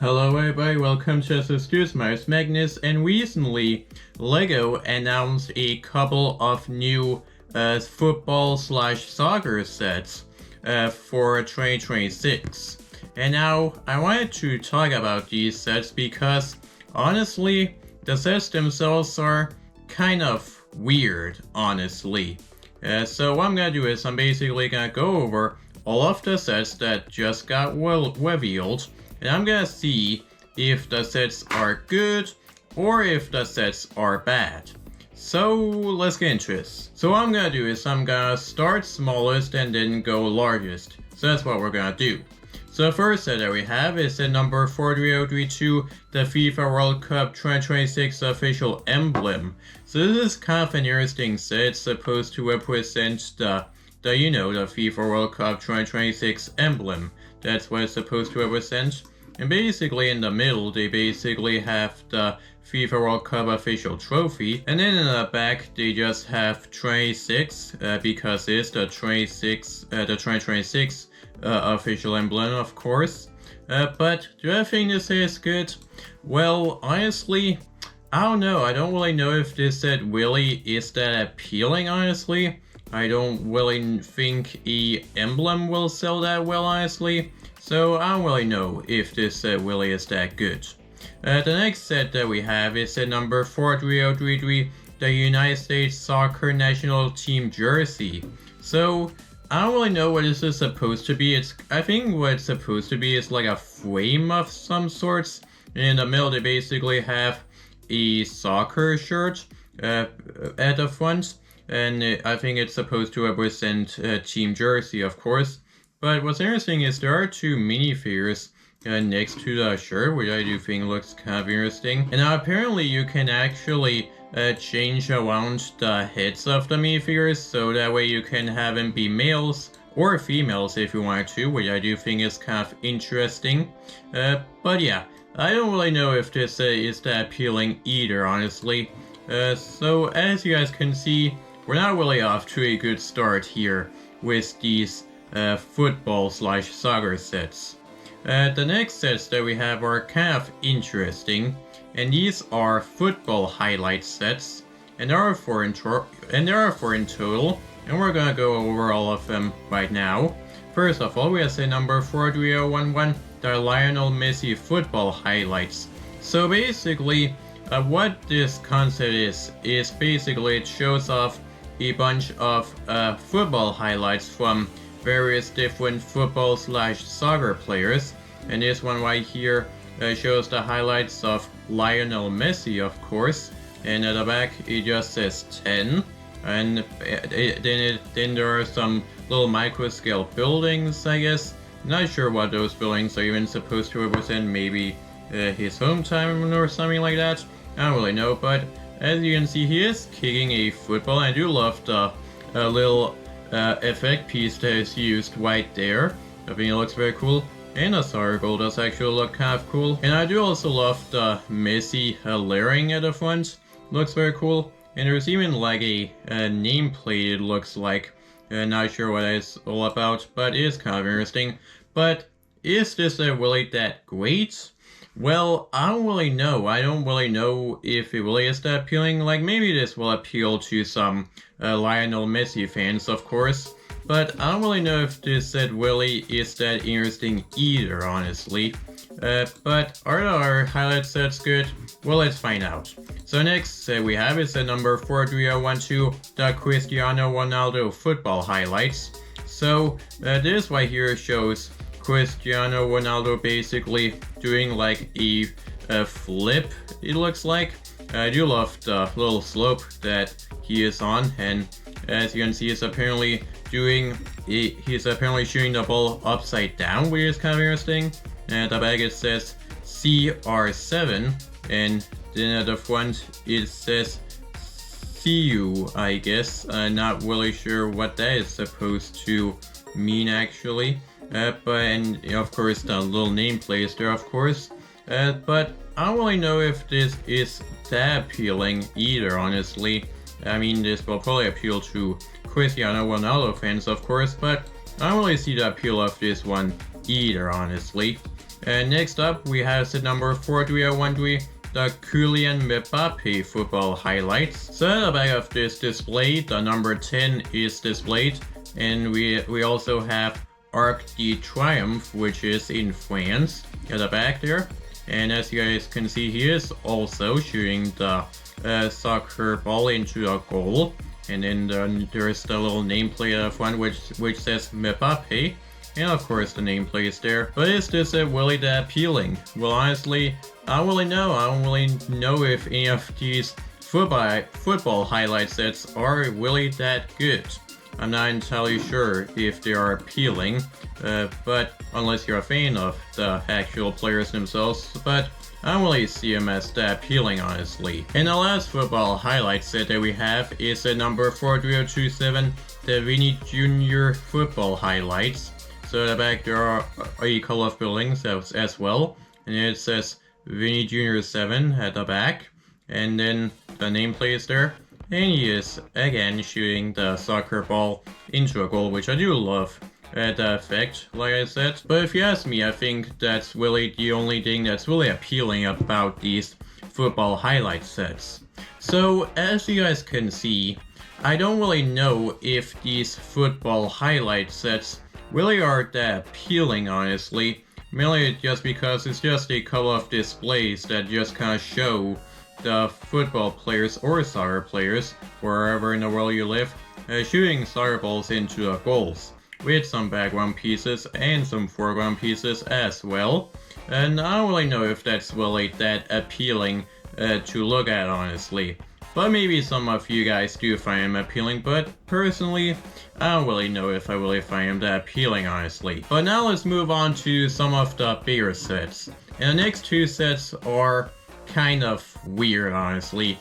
Hello everybody, welcome to Excuse Mouse Magnus, and recently LEGO announced a couple of new football slash soccer sets for 2026. And now I wanted to talk about these sets because honestly, the sets themselves are kind of weird, honestly. So what I'm gonna do is I'm basically gonna go over all of the sets that just got revealed, and I'm gonna see if the sets are good or if the sets are bad. So let's get into this. So what I'm gonna do is I'm gonna start smallest and then go largest. So that's what we're gonna do. So the first set that we have is set number 43032, the FIFA World Cup 2026 official emblem. So this is kind of an interesting set. It's supposed to represent the FIFA World Cup 2026 emblem. That's what it's supposed to represent. And basically in the middle, they basically have the FIFA World Cup official trophy. And then in the back, they just have 26, because it's the 2026 official emblem, of course. But do I think this is good? Well, honestly, I don't know. I don't really know if this set really is that appealing, honestly. I don't really think a emblem will sell that well, honestly. So I don't really know if this set really is that good. The next set that we have is set number 43033, the United States Soccer National Team jersey. So I don't really know what this is supposed to be. I think what it's supposed to be is like a frame of some sorts. In the middle, they basically have a soccer shirt at the front. And I think it's supposed to represent Team Jersey, of course. But what's interesting is there are two minifigures next to the shirt, which I do think looks kind of interesting. And now apparently you can actually change around the heads of the minifigures, so that way you can have them be males or females if you want to, which I do think is kind of interesting. But yeah, I don't really know if this is that appealing either, honestly. So as you guys can see, we're not really off to a good start here with these football slash soccer sets. The next sets that we have are kind of interesting, and these are football highlight sets, and there are four in total, and we're gonna go over all of them right now. First of all, we have set number 43011, the Lionel Messi football highlights. So basically, what this concept is basically it shows off a bunch of football highlights from various different football slash soccer players, and this one right here shows the highlights of Lionel Messi, of course, and at the back it just says 10, and then there are some little micro scale buildings, I guess. Not sure what those buildings are even supposed to represent, maybe his hometown or something like that. I don't really know, but as you can see, he is kicking a football, and I do love the little effect piece that is used right there. I think it looks very cool, and the soccer goal does actually look kind of cool. And I do also love the Messi layering at the front. Looks very cool, and there's even like a nameplate it looks like. Not sure what it's all about, but it is kind of interesting. But is this really that great? Well, I don't really know. I don't really know if it really is that appealing. Like, maybe this will appeal to some Lionel Messi fans, of course. But I don't really know if this set really is that interesting either, honestly. But are our highlight sets good? Well, let's find out. So next set we have is set number 43012, the Cristiano Ronaldo football highlights. So this right here shows Cristiano Ronaldo basically doing like a flip, it looks like. I do love the little slope that he is on, and as you can see, he's apparently shooting the ball upside down, which is kind of interesting. And at the back it says CR7, and then at the front it says CU, I guess. I'm not really sure what that is supposed to mean actually. And of course the little nameplate is there, of course. But I don't really know if this is that appealing either, honestly. I mean, this will probably appeal to Cristiano Ronaldo fans, of course, but I don't really see the appeal of this one either, honestly. And next up, we have set number 43013, the Kylian Mbappe football highlights. So at the back of this display, the number 10 is displayed, and we also have Arc de Triomphe, which is in France, at the back there. And as you guys can see, he is also shooting the soccer ball into a goal. And then there's the little nameplate at the front which says Mbappe. And of course the nameplate is there. But is this really that appealing? Well, honestly, I don't really know. I don't really know if any of these football highlight sets are really that good. I'm not entirely sure if they are appealing, but unless you're a fan of the actual players themselves, but I don't really see them as that appealing, honestly. And the last football highlight set that we have is at number 43027, the Vini Jr. football highlights. So at the back there are a couple of buildings as well, and it says Vini Jr. 7 at the back, and then the nameplate is there. And he is again shooting the soccer ball into a goal, which I do love the effect, like I said. But if you ask me, I think that's really the only thing that's really appealing about these football highlight sets. So as you guys can see, I don't really know if these football highlight sets really are that appealing, honestly. Mainly just because it's just a couple of displays that just kind of show the football players or soccer players, wherever in the world you live, shooting soccer balls into goals, with some background pieces and some foreground pieces as well. And I don't really know if that's really that appealing to look at, honestly. But maybe some of you guys do find them appealing, but personally, I don't really know if I really find them that appealing, honestly. But now let's move on to some of the bigger sets. And the next two sets are kind of weird, honestly.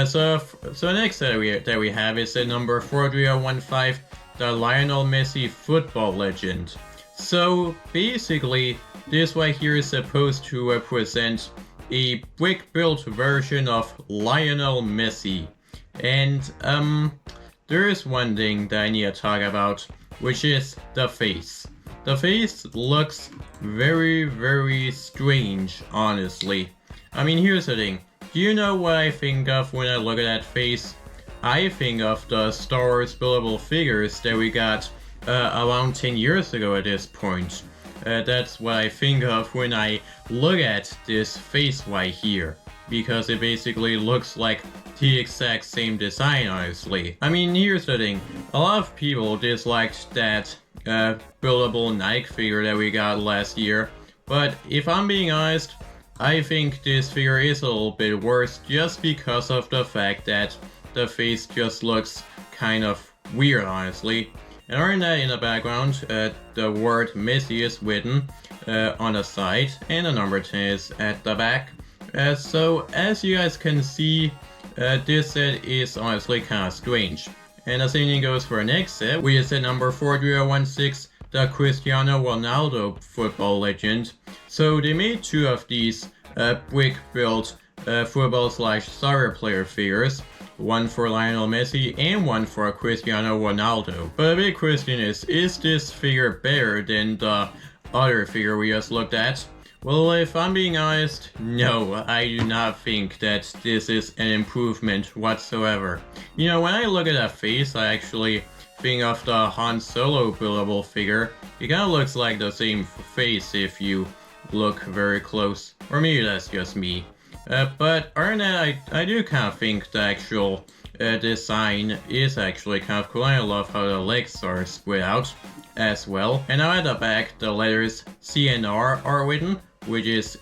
So the next set that we have is at number 43015, the Lionel Messi football legend. So basically, this right here is supposed to represent a brick-built version of Lionel Messi. And there is one thing that I need to talk about, which is the face. The face looks very, very strange, honestly. I mean, here's the thing. Do you know what I think of when I look at that face? I think of the Star Wars buildable figures that we got around 10 years ago at this point. That's what I think of when I look at this face right here, because it basically looks like the exact same design, honestly. I mean, here's the thing. A lot of people disliked that buildable Nike figure that we got last year, but if I'm being honest, I think this figure is a little bit worse just because of the fact that the face just looks kind of weird, honestly. And other than that, in the background, the word Messi is written on the side, and the number 10 is at the back. So as you guys can see, this set is honestly kind of strange. And the same thing goes for the next set, which is at number 43016, the Cristiano Ronaldo football legend. So they made two of these brick-built football/soccer player figures, one for Lionel Messi and one for Cristiano Ronaldo. But the big question is this figure better than the other figure we just looked at? Well, if I'm being honest, no, I do not think that this is an improvement whatsoever. You know, when I look at that face, I actually think of the Han Solo buildable figure. It kind of looks like the same face if you look very close. Or maybe that's just me. But other than that, I do kind of think the actual design is actually kind of cool. I love how the legs are spread out as well. And now at the back, the letters CNR are written, which is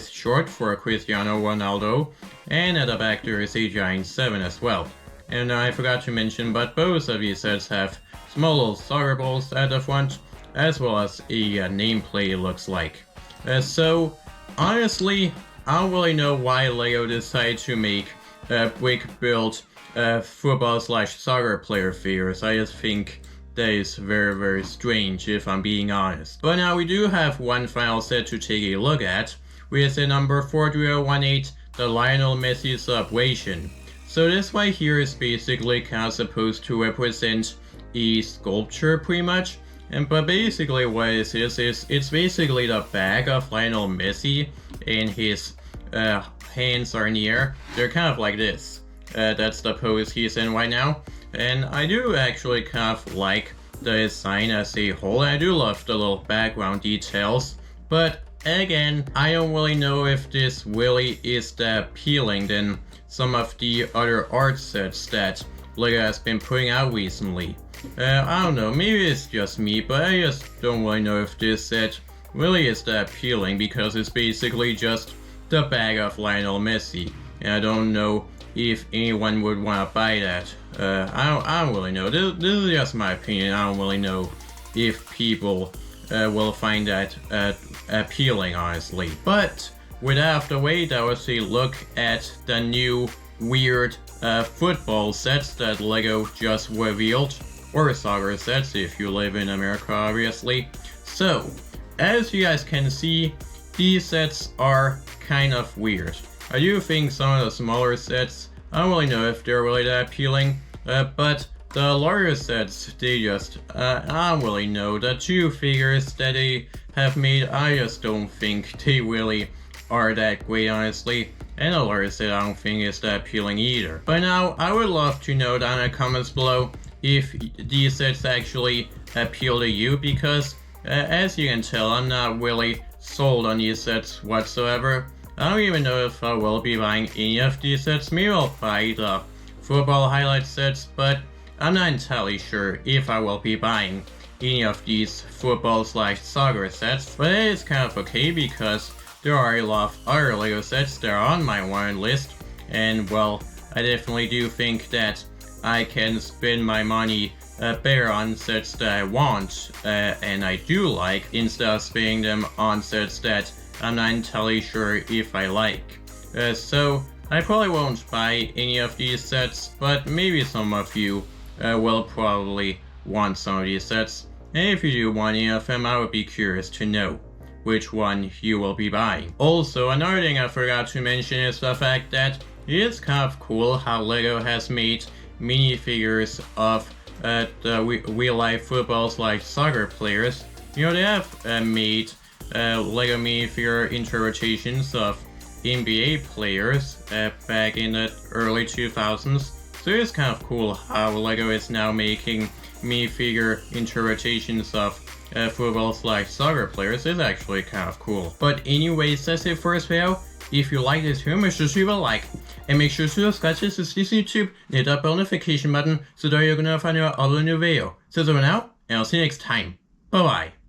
short for Cristiano Ronaldo. And at the back there is a giant 7 as well. And I forgot to mention, but both of these sets have small little soccer balls at the front, as well as a nameplate, it looks like. So honestly, I don't really know why LEGO decided to make brick-built football/soccer player figures. I just think that is very, very strange, if I'm being honest. But now we do have one final set to take a look at, which is at number 43018, the Lionel Messi Celebration. So this right here is basically kind of supposed to represent a sculpture, pretty much, But basically what it is it's basically the back of Lionel Messi, and his hands are in the air. They're kind of like this. That's the pose he's in right now. And I do actually kind of like the design as a whole. I do love the little background details. But again, I don't really know if this really is that appealing than some of the other art sets that LEGO has been putting out recently. I don't know, maybe it's just me, but I just don't really know if this set really is that appealing because it's basically just the bag of Lionel Messi. And I don't know if anyone would want to buy that. I don't really know. This is just my opinion. I don't really know if people will find that appealing, honestly. But with that out of the way, that was a look at the new weird football sets that LEGO just revealed. Or soccer sets if you live in America, obviously. So, as you guys can see, these sets are kind of weird. I do think some of the smaller sets, I don't really know if they're really that appealing, but the larger sets, they just, I don't really know. The two figures that they have made, I just don't think they really are that great, honestly. And the larger set I don't think is that appealing either. But now, I would love to know down in the comments below if these sets actually appeal to you, because as you can tell, I'm not really sold on these sets whatsoever. I don't even know if I will be buying any of these sets. Maybe I'll buy the football highlight sets, but I'm not entirely sure if I will be buying any of these football/soccer sets. But it is kind of okay because there are a lot of other LEGO sets that are on my wanted list, and well, I definitely do think that I can spend my money better on sets that I want and I do like, instead of spending them on sets that I'm not entirely sure if I like. So I probably won't buy any of these sets, but maybe some of you will probably want some of these sets. And if you do want any of them, I would be curious to know which one you will be buying. Also, another thing I forgot to mention is the fact that it is kind of cool how LEGO has made minifigures of the real-life football/soccer players. You know, they have made LEGO minifigure interpretations of NBA players back in the early 2000s. So it's kind of cool how LEGO is now making minifigure interpretations of football/soccer players. It's actually kind of cool. But anyways, that's it for this video. If you like this video, make sure to leave a like. And make sure to subscribe to this YouTube and hit that bell notification button so that you're gonna find out all the new video. So that's all for now, and I'll see you next time. Bye bye.